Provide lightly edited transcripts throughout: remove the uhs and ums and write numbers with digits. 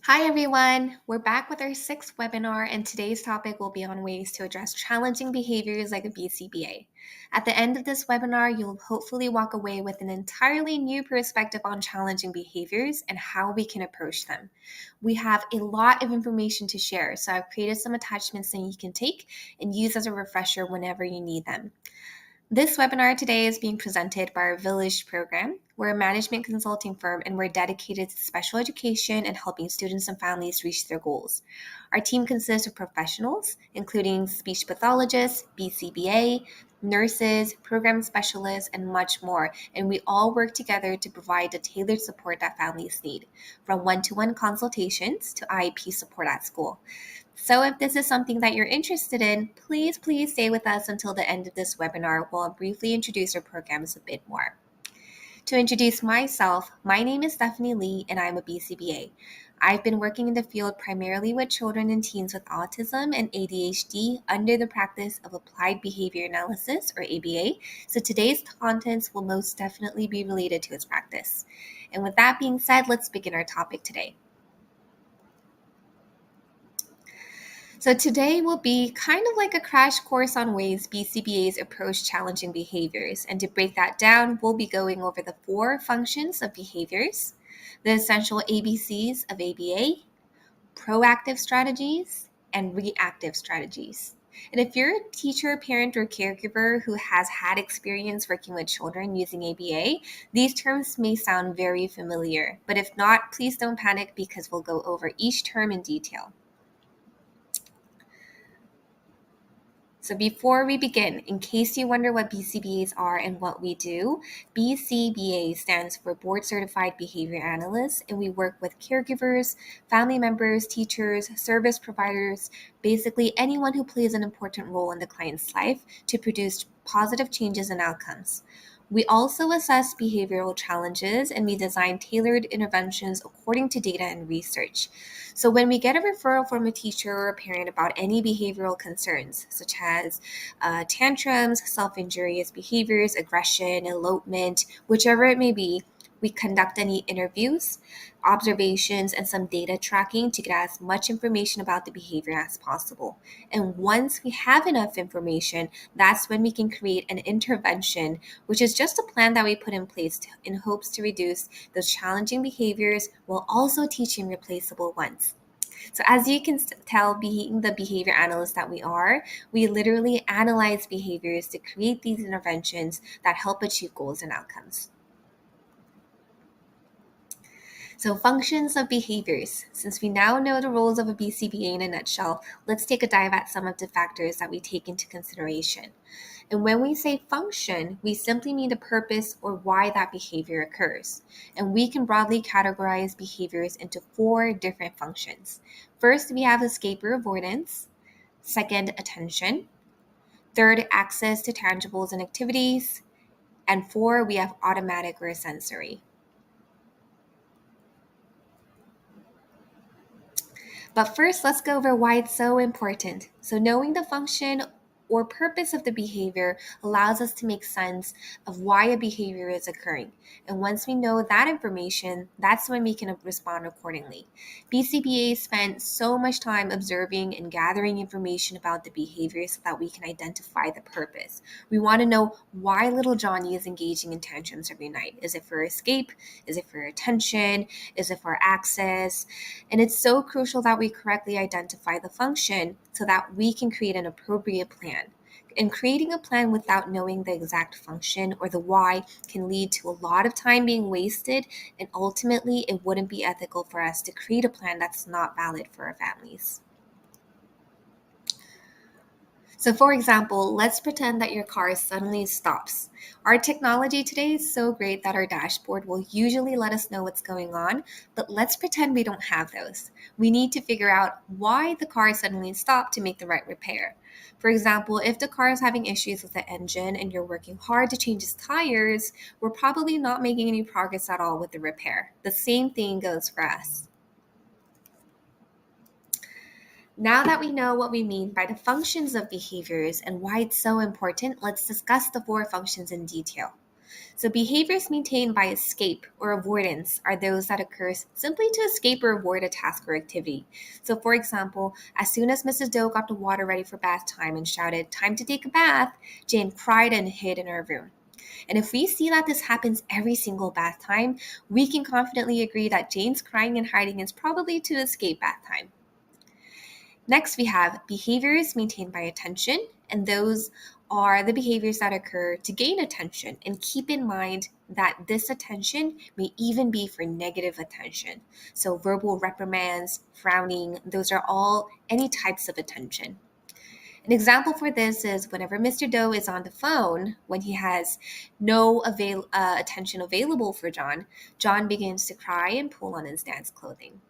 Hi everyone, we're back with our sixth webinar, and today's topic will be on ways to address challenging behaviors like a BCBA. At the end of this webinar, you'll hopefully walk away with an entirely new perspective on challenging behaviors and how we can approach them. We have a lot of information to share, so I've created some attachments that you can take and use as a refresher whenever you need them. This webinar today is being presented by our Village program. We're a management consulting firm and we're dedicated to special education and helping students and families reach their goals. Our team consists of professionals, including speech pathologists, BCBA, nurses, program specialists, and much more. And we all work together to provide the tailored support that families need, from one-to-one consultations to IEP support at school. So if this is something that you're interested in, please stay with us until the end of this webinar while I briefly introduce our programs a bit more. To introduce myself, my name is Stephanie Lee and I'm a BCBA. I've been working in the field primarily with children and teens with autism and ADHD under the practice of applied behavior analysis, or ABA, so today's contents will most definitely be related to its practice. And with that being said, let's begin our topic today. So today will be kind of like a crash course on ways BCBAs approach challenging behaviors. And to break that down, we'll be going over the 4 functions of behaviors, the essential ABCs of ABA, proactive strategies, and reactive strategies. And if you're a teacher, parent, or caregiver who has had experience working with children using ABA, these terms may sound very familiar. But if not, please don't panic because we'll go over each term in detail. So before we begin, in case you wonder what BCBAs are and what we do, BCBA stands for Board Certified Behavior Analysts, and we work with caregivers, family members, teachers, service providers, basically anyone who plays an important role in the client's life to produce positive changes and outcomes. We also assess behavioral challenges and we design tailored interventions according to data and research. So when we get a referral from a teacher or a parent about any behavioral concerns, such as tantrums, self-injurious behaviors, aggression, elopement, whichever it may be, we conduct any interviews, observations, and some data tracking to get as much information about the behavior as possible. And once we have enough information, that's when we can create an intervention, which is just a plan that we put in place in hopes to reduce those challenging behaviors while also teaching replaceable ones. So as you can tell, being the behavior analyst that we are, we literally analyze behaviors to create these interventions that help achieve goals and outcomes. So functions of behaviors. Since we now know the roles of a BCBA in a nutshell, let's take a dive at some of the factors that we take into consideration. And when we say function, we simply mean the purpose or why that behavior occurs. And we can broadly categorize behaviors into 4 different functions. First, we have escape or avoidance. Second, attention. Third, access to tangibles and activities. And 4, we have automatic or sensory. But first, let's go over why it's so important. So knowing the function or purpose of the behavior allows us to make sense of why a behavior is occurring. And once we know that information, that's when we can respond accordingly. BCBA spent so much time observing and gathering information about the behavior so that we can identify the purpose. We want to know why little Johnny is engaging in tantrums every night. Is it for escape? Is it for attention? Is it for access? And it's so crucial that we correctly identify the function so that we can create an appropriate plan. And creating a plan without knowing the exact function or the why can lead to a lot of time being wasted, and ultimately it wouldn't be ethical for us to create a plan that's not valid for our families. So for example, let's pretend that your car suddenly stops. Our technology today is so great that our dashboard will usually let us know what's going on, but let's pretend we don't have those. We need to figure out why the car suddenly stopped to make the right repair. For example, if the car is having issues with the engine and you're working hard to change its tires, we're probably not making any progress at all with the repair. The same thing goes for us. Now that we know what we mean by the functions of behaviors and why it's so important, let's discuss the 4 functions in detail. So behaviors maintained by escape or avoidance are those that occur simply to escape or avoid a task or activity. So for example, as soon as Mrs. Doe got the water ready for bath time and shouted, "Time to take a bath," Jane cried and hid in her room. And if we see that this happens every single bath time, we can confidently agree that Jane's crying and hiding is probably to escape bath time. Next, we have behaviors maintained by attention, and those are the behaviors that occur to gain attention. And keep in mind that this attention may even be for negative attention. So, verbal reprimands, frowning, those are all any types of attention. An example for this is whenever Mr. Doe is on the phone, when he has no attention available for John, John begins to cry and pull on his dance clothing.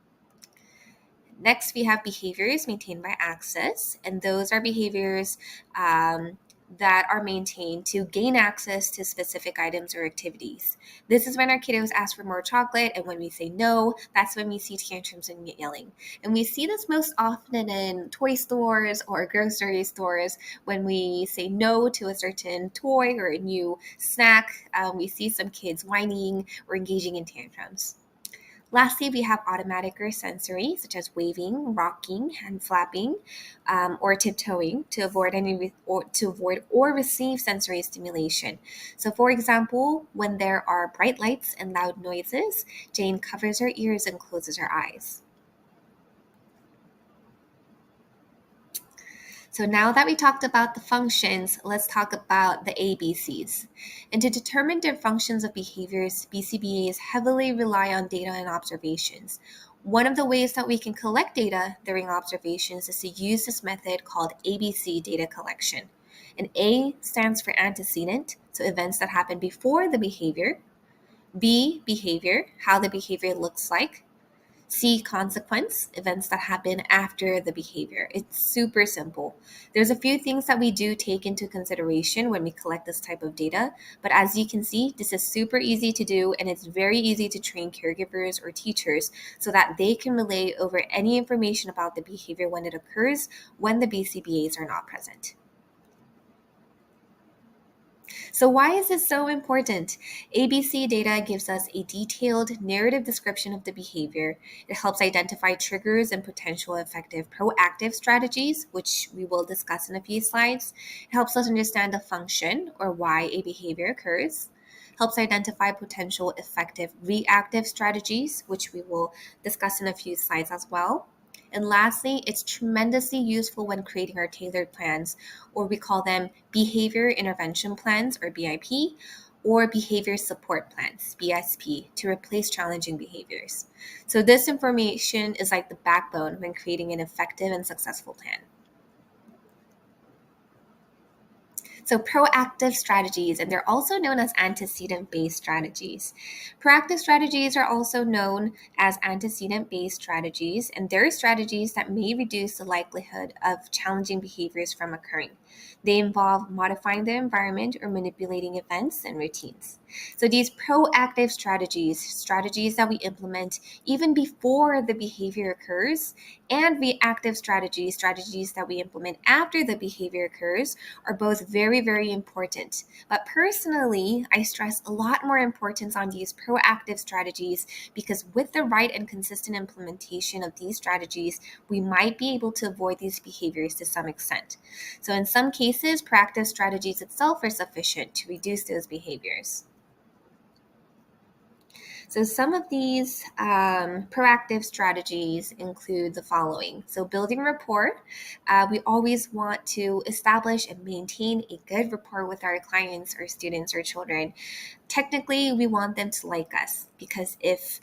Next, we have behaviors maintained by access, and those are behaviors that are maintained to gain access to specific items or activities. This is when our kiddos ask for more chocolate, and when we say no, that's when we see tantrums and yelling. And we see this most often in toy stores or grocery stores. When we say no to a certain toy or a new snack, we see some kids whining or engaging in tantrums. Lastly, we have automatic or sensory, such as waving, rocking, hand flapping, or tiptoeing to avoid or receive sensory stimulation. So, for example, when there are bright lights and loud noises, Jane covers her ears and closes her eyes. So now that we talked about the functions, let's talk about the ABCs. And to determine the functions of behaviors, BCBAs heavily rely on data and observations. One of the ways that we can collect data during observations is to use this method called ABC data collection. And A stands for antecedent, so events that happen before the behavior. B, behavior, how the behavior looks like. C, consequence, events that happen after the behavior. It's super simple. There's a few things that we do take into consideration when we collect this type of data, but as you can see, this is super easy to do, and it's very easy to train caregivers or teachers so that they can relay over any information about the behavior when it occurs when the BCBAs are not present. So why is this so important? ABC data gives us a detailed narrative description of the behavior. It helps identify triggers and potential effective proactive strategies, which we will discuss in a few slides. It helps us understand the function or why a behavior occurs. Helps identify potential effective reactive strategies, which we will discuss in a few slides as well. And lastly, it's tremendously useful when creating our tailored plans, or we call them behavior intervention plans, or BIP, or behavior support plans, BSP, to replace challenging behaviors. So this information is like the backbone when creating an effective and successful plan. So proactive strategies, and they're also known as antecedent-based strategies. Proactive strategies are also known as antecedent-based strategies, and they're strategies that may reduce the likelihood of challenging behaviors from occurring. They involve modifying the environment or manipulating events and routines. So these proactive strategies that we implement even before the behavior occurs, and reactive strategies that we implement after the behavior occurs, are both very, very important. But personally, I stress a lot more importance on these proactive strategies because with the right and consistent implementation of these strategies, we might be able to avoid these behaviors to some extent. So in some cases, proactive strategies itself are sufficient to reduce those behaviors. So some of these proactive strategies include the following. So building rapport, we always want to establish and maintain a good rapport with our clients or students or children. Technically, we want them to like us because if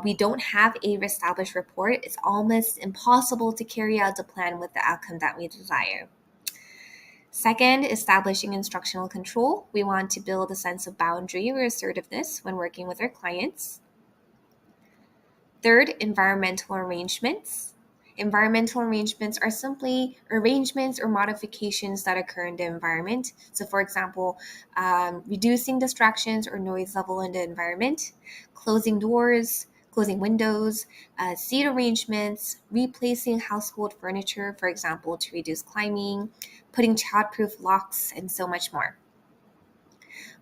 we don't have a established rapport, it's almost impossible to carry out the plan with the outcome that we desire. Second, establishing instructional control. We want to build a sense of boundary or assertiveness when working with our clients. Third, environmental arrangements. Environmental arrangements are simply arrangements or modifications that occur in the environment. So, for example, reducing distractions or noise level in the environment, closing doors, closing windows, seat arrangements, replacing household furniture, for example, to reduce climbing, putting childproof locks, and so much more.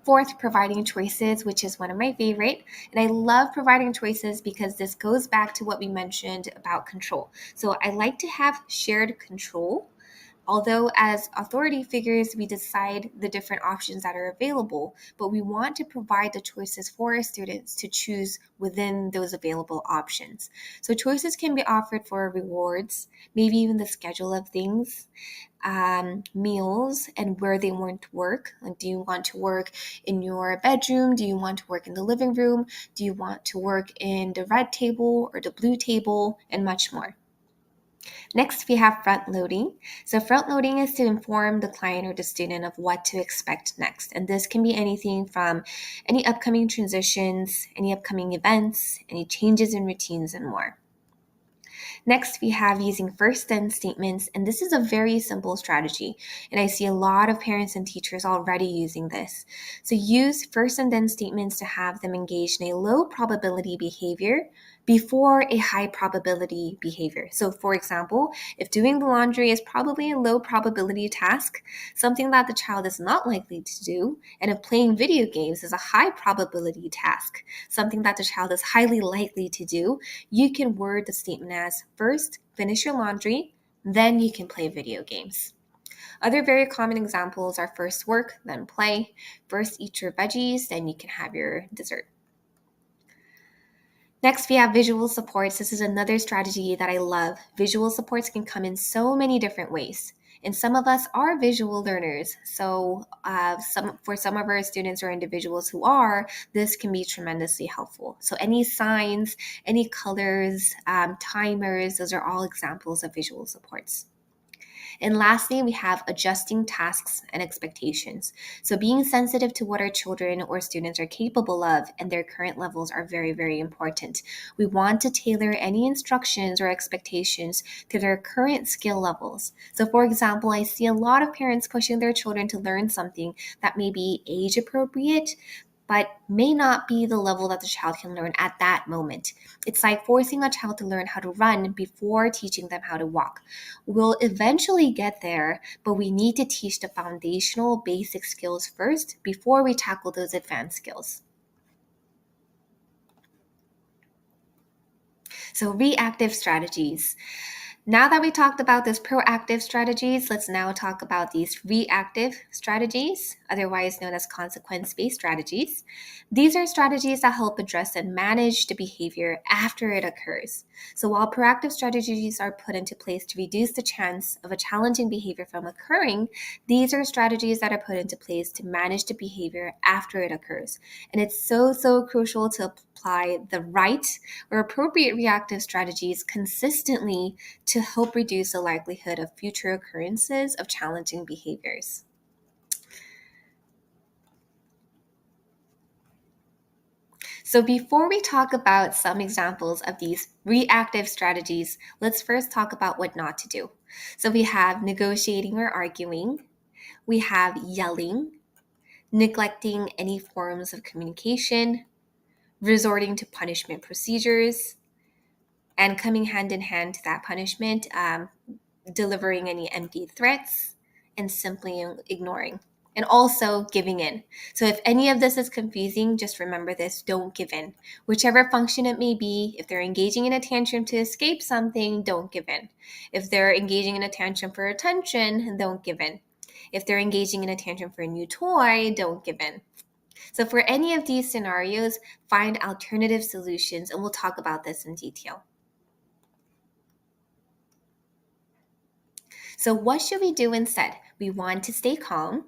Fourth, providing choices, which is one of my favorite. And I love providing choices because this goes back to what we mentioned about control. So I like to have shared control. Although, as authority figures, we decide the different options that are available, but we want to provide the choices for our students to choose within those available options. So, choices can be offered for rewards, maybe even the schedule of things, meals, and where they want to work. Like, do you want to work in your bedroom? Do you want to work in the living room? Do you want to work in the red table or the blue table? And much more. Next, we have front loading. So front loading is to inform the client or the student of what to expect next. And this can be anything from any upcoming transitions, any upcoming events, any changes in routines, and more. Next, we have using first then statements, and this is a very simple strategy, and I see a lot of parents and teachers already using this. So use first and then statements to have them engage in a low probability behavior before a high probability behavior. So for example, if doing the laundry is probably a low probability task, something that the child is not likely to do, and if playing video games is a high probability task, something that the child is highly likely to do, you can word the statement as first, finish your laundry, then you can play video games. Other very common examples are first work, then play, first eat your veggies, then you can have your dessert. Next, we have visual supports. This is another strategy that I love. Visual supports can come in so many different ways. And some of us are visual learners. So for some of our students or individuals who are, this can be tremendously helpful. So any signs, any colors, timers, those are all examples of visual supports. And lastly, we have adjusting tasks and expectations. So being sensitive to what our children or students are capable of and their current levels are very, very important. We want to tailor any instructions or expectations to their current skill levels. So for example, I see a lot of parents pushing their children to learn something that may be age appropriate, but may not be the level that the child can learn at that moment. It's like forcing a child to learn how to run before teaching them how to walk. We'll eventually get there, but we need to teach the foundational basic skills first before we tackle those advanced skills. So reactive strategies. Now that we talked about these proactive strategies, let's now talk about these reactive strategies, otherwise known as consequence-based strategies. These are strategies that help address and manage the behavior after it occurs. So while proactive strategies are put into place to reduce the chance of a challenging behavior from occurring, these are strategies that are put into place to manage the behavior after it occurs. And it's so crucial to apply the right or appropriate reactive strategies consistently to help reduce the likelihood of future occurrences of challenging behaviors. So before we talk about some examples of these reactive strategies, let's first talk about what not to do. So we have negotiating or arguing, we have yelling, neglecting any forms of communication, resorting to punishment procedures, and coming hand in hand to that punishment, delivering any empty threats, and simply ignoring. And also giving in. So if any of this is confusing, just remember this, don't give in. Whichever function it may be, if they're engaging in a tantrum to escape something, don't give in. If they're engaging in a tantrum for attention, don't give in. If they're engaging in a tantrum for a new toy, don't give in. So for any of these scenarios, find alternative solutions, and we'll talk about this in detail. So what should we do instead? We want to stay calm.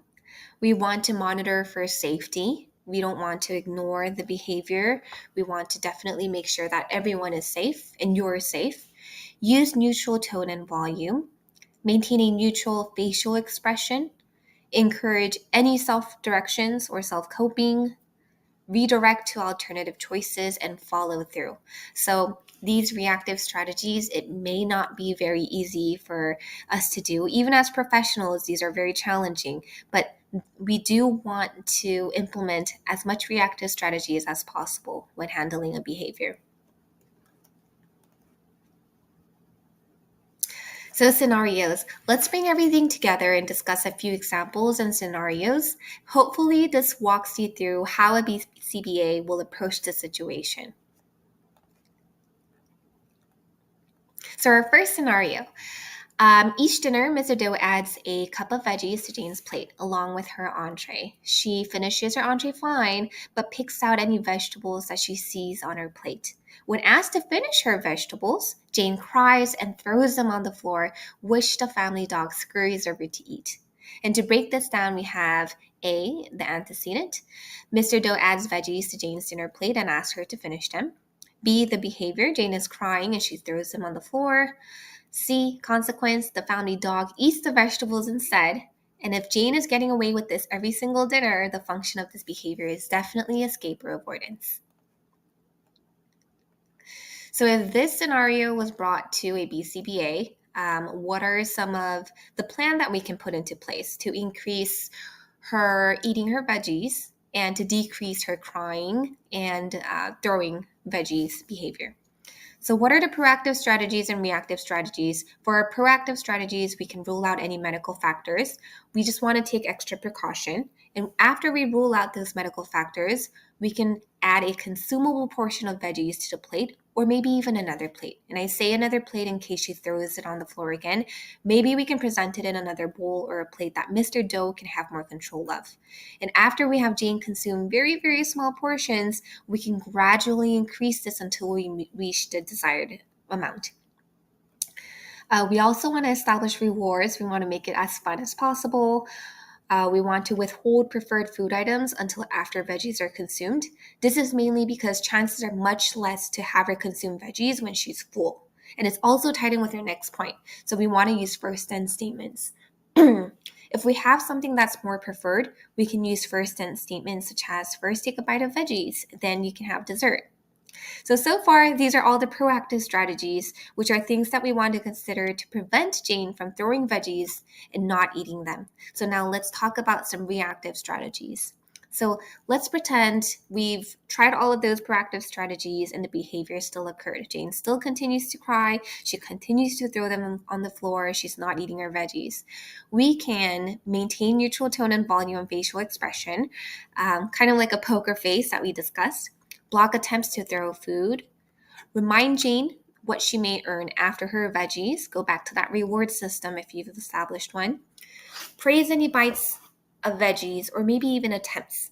We want to monitor for safety. We don't want to ignore the behavior. We want to definitely make sure that everyone is safe and you're safe. Use neutral tone and volume. Maintain a neutral facial expression. Encourage any self-directions or self-coping. Redirect to alternative choices and follow through. So these reactive strategies, it may not be very easy for us to do. Even as professionals, these are very challenging, but we do want to implement as much reactive strategies as possible when handling a behavior. So scenarios. Let's bring everything together and discuss a few examples and scenarios. Hopefully this walks you through how a BCBA will approach the situation. So our first scenario. Each dinner, Mr. Doe adds a cup of veggies to Jane's plate along with her entree. She finishes her entree fine, but picks out any vegetables that she sees on her plate. When asked to finish her vegetables, Jane cries and throws them on the floor, which the family dog scurries over to eat. And to break this down, we have A, the antecedent. Mr. Doe adds veggies to Jane's dinner plate and asks her to finish them. B, the behavior. Jane is crying and she throws them on the floor. C, consequence, the family dog eats the vegetables instead. And if Jane is getting away with this every single dinner, the function of this behavior is definitely escape or avoidance. So if this scenario was brought to a BCBA, what are some of the plan that we can put into place to increase her eating her veggies and to decrease her crying and throwing veggies behavior? So what are the proactive strategies and reactive strategies? For our proactive strategies, we can rule out any medical factors. We just want to take extra precaution. And after we rule out those medical factors, we can add a consumable portion of veggies to the plate or maybe even another plate. And I say another plate in case she throws it on the floor again. Maybe we can present it in another bowl or a plate that Mr. Doe can have more control of. And after we have Jane consume very, very small portions, we can gradually increase this until we reach the desired amount. We also want to establish rewards. We want to make it as fun as possible. We want to withhold preferred food items until after veggies are consumed. This is mainly because chances are much less to have her consume veggies when she's full. And it's also tied in with our next point. So we want to use first then statements. If we have something that's more preferred, we can use first then statements such as first take a bite of veggies, then you can have dessert. So far, these are all the proactive strategies, which are things that we want to consider to prevent Jane from throwing veggies and not eating them. So now let's talk about some reactive strategies. So let's pretend we've tried all of those proactive strategies and the behavior still occurred. Jane still continues to cry. She continues to throw them on the floor. She's not eating her veggies. We can maintain neutral tone and volume and facial expression, kind of like a poker face that we discussed. Block attempts to throw food. Remind Jane what she may earn after her veggies. Go back to that reward system if you've established one. Praise any bites of veggies or maybe even attempts.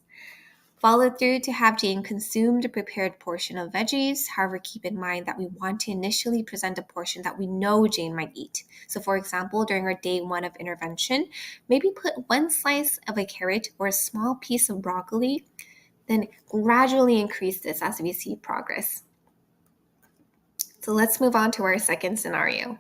Follow through to have Jane consume the prepared portion of veggies. However, keep in mind that we want to initially present a portion that we know Jane might eat. So for example, during our day 1 of intervention, maybe put one slice of a carrot or a small piece of broccoli, then gradually increase this as we see progress. So let's move on to our second scenario.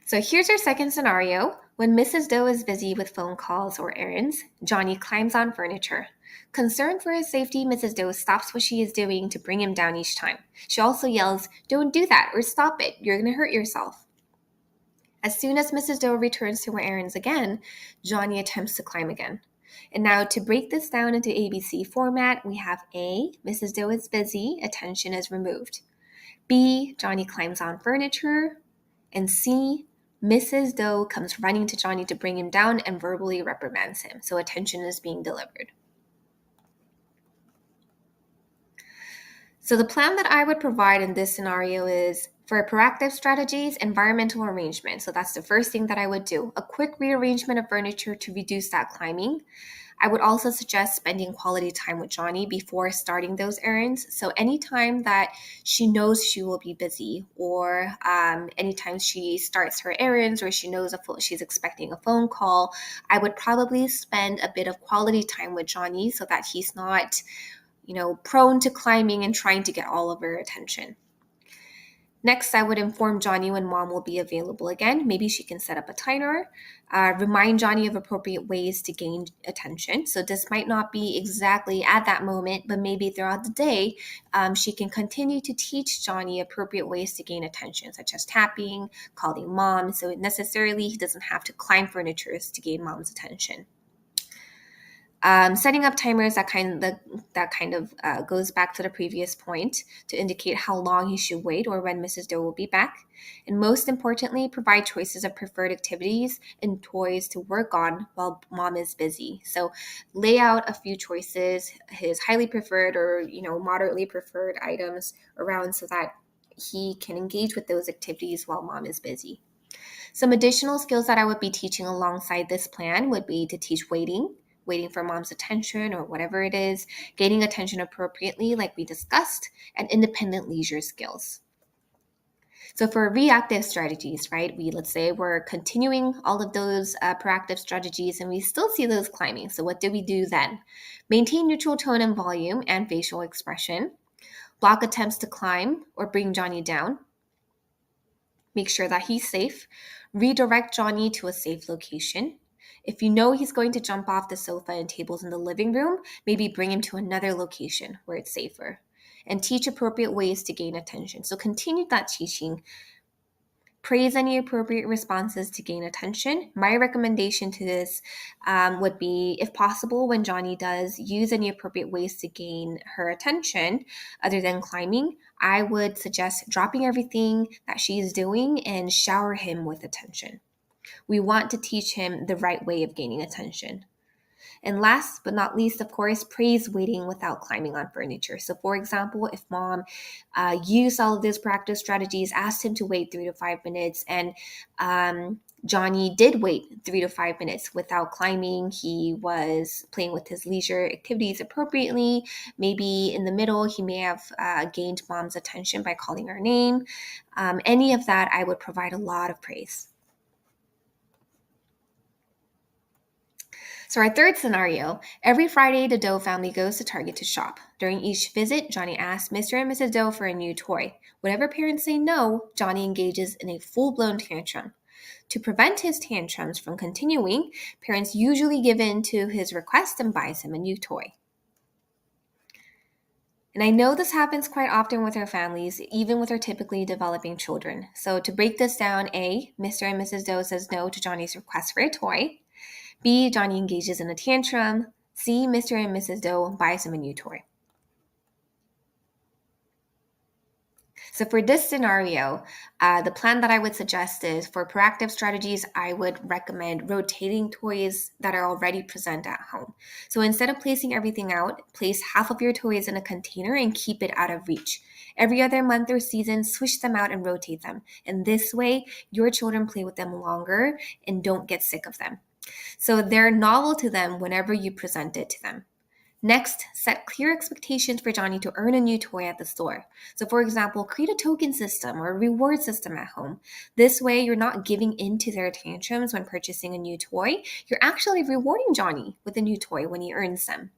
So here's our second scenario. When Mrs. Doe is busy with phone calls or errands, Johnny climbs on furniture. Concerned for his safety, Mrs. Doe stops what she is doing to bring him down each time. She also yells, "Don't do that," or "Stop it, you're going to hurt yourself." As soon as Mrs. Doe returns to her errands again, Johnny attempts to climb again. And now to break this down into ABC format, we have A, Mrs. Doe is busy, attention is removed. B, Johnny climbs on furniture. And C, Mrs. Doe comes running to Johnny to bring him down and verbally reprimands him. So attention is being delivered. So the plan that I would provide in this scenario is for proactive strategies, environmental arrangement. So that's the first thing that I would do. A quick rearrangement of furniture to reduce that climbing. I would also suggest spending quality time with Johnny before starting those errands. So anytime that she knows she will be busy, or anytime she starts her errands, or she knows she's expecting a phone call, I would probably spend a bit of quality time with Johnny so that he's not, prone to climbing and trying to get all of her attention. Next, I would inform Johnny when mom will be available again. Maybe she can set up a timer, remind Johnny of appropriate ways to gain attention. So this might not be exactly at that moment, but maybe throughout the day, she can continue to teach Johnny appropriate ways to gain attention, such as tapping, calling mom. So necessarily he doesn't have to climb furniture to gain mom's attention. Setting up timers that kind of goes back to the previous point to indicate how long he should wait or when Mrs. Doe will be back. And most importantly, provide choices of preferred activities and toys to work on while mom is busy. So lay out a few choices, his highly preferred or moderately preferred items around so that he can engage with those activities while mom is busy. Some additional skills that I would be teaching alongside this plan would be to teach waiting for mom's attention or whatever it is, gaining attention appropriately, like we discussed, and independent leisure skills. So for reactive strategies, right, let's say we're continuing all of those proactive strategies and we still see those climbing. So what do we do then? Maintain neutral tone and volume and facial expression. Block attempts to climb or bring Johnny down. Make sure that he's safe. Redirect Johnny to a safe location. If you know he's going to jump off the sofa and tables in the living room, maybe bring him to another location where it's safer. And teach appropriate ways to gain attention. So continue that teaching. Praise any appropriate responses to gain attention. My recommendation to this would be, if possible, when Johnny does use any appropriate ways to gain her attention, other than climbing, I would suggest dropping everything that she's doing and shower him with attention. We want to teach him the right way of gaining attention. And last but not least, of course, praise waiting without climbing on furniture. So for example, if mom used all of these practice strategies, asked him to wait 3 to 5 minutes, and Johnny did wait 3 to 5 minutes without climbing, he was playing with his leisure activities appropriately. Maybe in the middle, he may have gained mom's attention by calling her name. Any of that, I would provide a lot of praise. So our third scenario, every Friday, the Doe family goes to Target to shop. During each visit, Johnny asks Mr. and Mrs. Doe for a new toy. Whenever parents say no, Johnny engages in a full-blown tantrum. To prevent his tantrums from continuing, parents usually give in to his request and buys him a new toy. And I know this happens quite often with our families, even with our typically developing children. So to break this down, A, Mr. and Mrs. Doe says no to Johnny's request for a toy. B, Johnny engages in a tantrum. C, Mr. and Mrs. Doe buys him a new toy. So for this scenario, the plan that I would suggest is for proactive strategies, I would recommend rotating toys that are already present at home. So instead of placing everything out, place half of your toys in a container and keep it out of reach. Every other month or season, switch them out and rotate them. And this way, your children play with them longer and don't get sick of them. So they're novel to them whenever you present it to them. Next, set clear expectations for Johnny to earn a new toy at the store. So for example, create a token system or a reward system at home. This way, you're not giving in to their tantrums when purchasing a new toy. You're actually rewarding Johnny with a new toy when he earns them.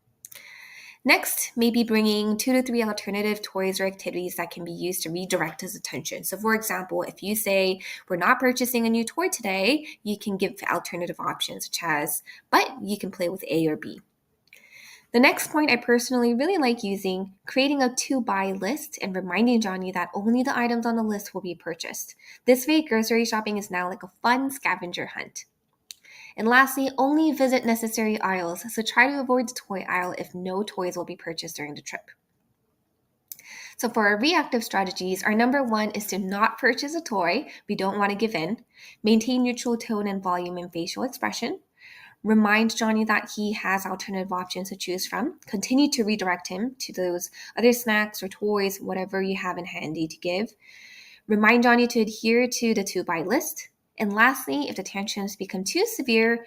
Next, maybe bringing 2 to 3 alternative toys or activities that can be used to redirect his attention. So for example, if you say, we're not purchasing a new toy today, you can give alternative options such as, but you can play with A or B. The next point I personally really like using, creating a to-buy list and reminding Johnny that only the items on the list will be purchased. This way, grocery shopping is now like a fun scavenger hunt. And lastly, only visit necessary aisles, so try to avoid the toy aisle if no toys will be purchased during the trip. So for our reactive strategies, our number 1 is to not purchase a toy. We don't want to give in. Maintain neutral tone and volume and facial expression. Remind Johnny that he has alternative options to choose from. Continue to redirect him to those other snacks or toys, whatever you have in handy to give. Remind Johnny to adhere to the to-buy list. And lastly, if the tantrums become too severe,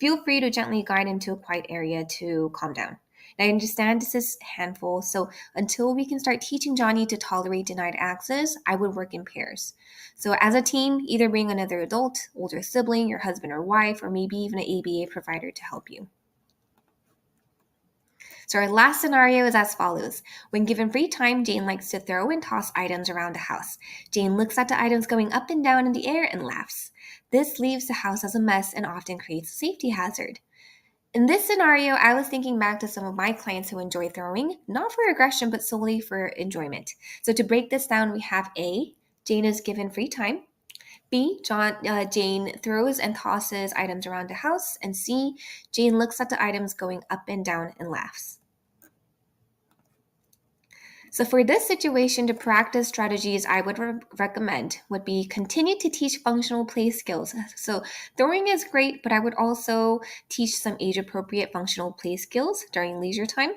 feel free to gently guide him to a quiet area to calm down. Now, I understand this is a handful, so until we can start teaching Johnny to tolerate denied access, I would work in pairs. So as a team, either bring another adult, older sibling, your husband or wife, or maybe even an ABA provider to help you. So our last scenario is as follows. When given free time, Jane likes to throw and toss items around the house. Jane looks at the items going up and down in the air and laughs. This leaves the house as a mess and often creates a safety hazard. In this scenario, I was thinking back to some of my clients who enjoy throwing, not for aggression, but solely for enjoyment. So to break this down, we have A, Jane is given free time. B, Jane throws and tosses items around the house. And C, Jane looks at the items going up and down and laughs. So for this situation, the practice strategies I would recommend would be continue to teach functional play skills. So throwing is great, but I would also teach some age-appropriate functional play skills during leisure time.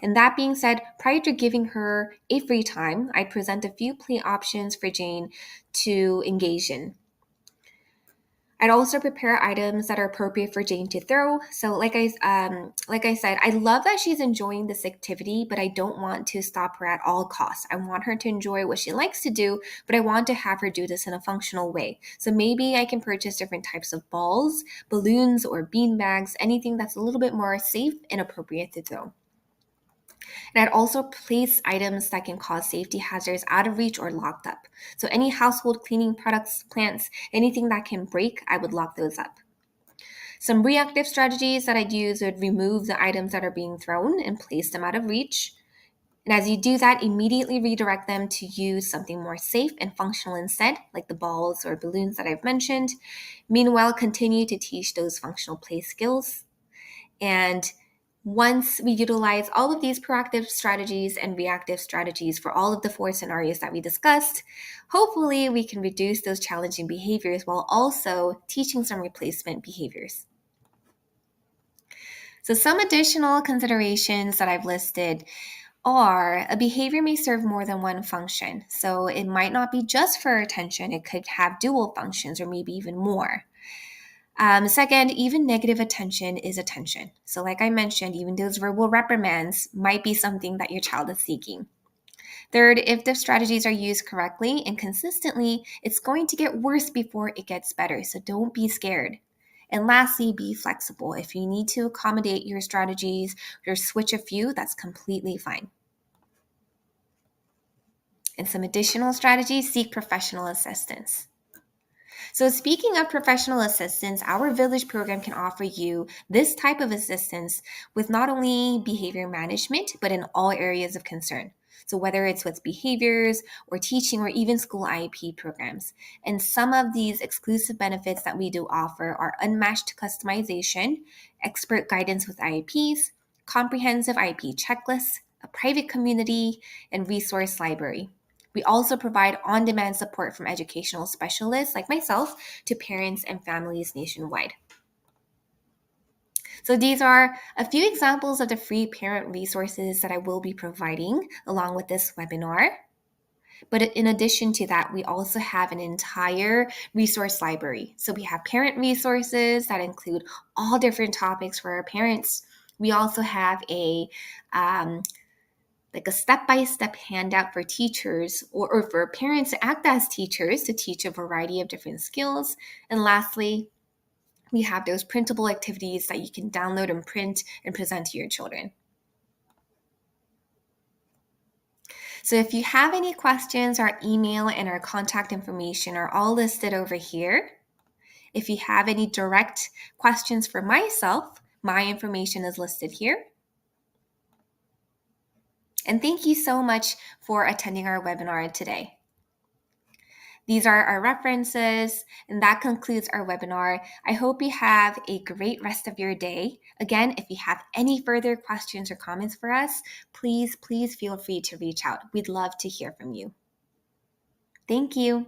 And that being said, prior to giving her a free time, I present a few play options for Jane to engage in. I'd also prepare items that are appropriate for Jane to throw. So like I said, I love that she's enjoying this activity, but I don't want to stop her at all costs. I want her to enjoy what she likes to do, but I want to have her do this in a functional way. So maybe I can purchase different types of balls, balloons, or bean bags, anything that's a little bit more safe and appropriate to throw. And I'd also place items that can cause safety hazards out of reach or locked up. So any household cleaning products, plants, anything that can break, I would lock those up. Some reactive strategies that I'd use would remove the items that are being thrown and place them out of reach. And as you do that, immediately redirect them to use something more safe and functional instead, like the balls or balloons that I've mentioned. Meanwhile, continue to teach those functional play skills. And once we utilize all of these proactive strategies and reactive strategies for all of the 4 scenarios that we discussed, hopefully we can reduce those challenging behaviors while also teaching some replacement behaviors. So some additional considerations that I've listed are a behavior may serve more than one function. So it might not be just for attention, it could have dual functions or maybe even more. Second, even negative attention is attention. So like I mentioned, even those verbal reprimands might be something that your child is seeking. Third, if the strategies are used correctly and consistently, it's going to get worse before it gets better. So don't be scared. And lastly, be flexible. If you need to accommodate your strategies or switch a few, that's completely fine. And some additional strategies, seek professional assistance. So speaking of professional assistance, our Village program can offer you this type of assistance with not only behavior management, but in all areas of concern. So whether it's with behaviors or teaching or even school IEP programs. And some of these exclusive benefits that we do offer are unmatched customization, expert guidance with IEPs, comprehensive IEP checklists, a private community, and resource library. We also provide on-demand support from educational specialists like myself to parents and families nationwide. So these are a few examples of the free parent resources that I will be providing along with this webinar. But in addition to that, we also have an entire resource library. So we have parent resources that include all different topics for our parents. We also have a step-by-step handout for teachers or for parents to act as teachers to teach a variety of different skills. And lastly, we have those printable activities that you can download and print and present to your children. So if you have any questions, our email and our contact information are all listed over here. If you have any direct questions for myself, my information is listed here. And thank you so much for attending our webinar today. These are our references, and that concludes our webinar. I hope you have a great rest of your day. Again, if you have any further questions or comments for us, please feel free to reach out. We'd love to hear from you. Thank you.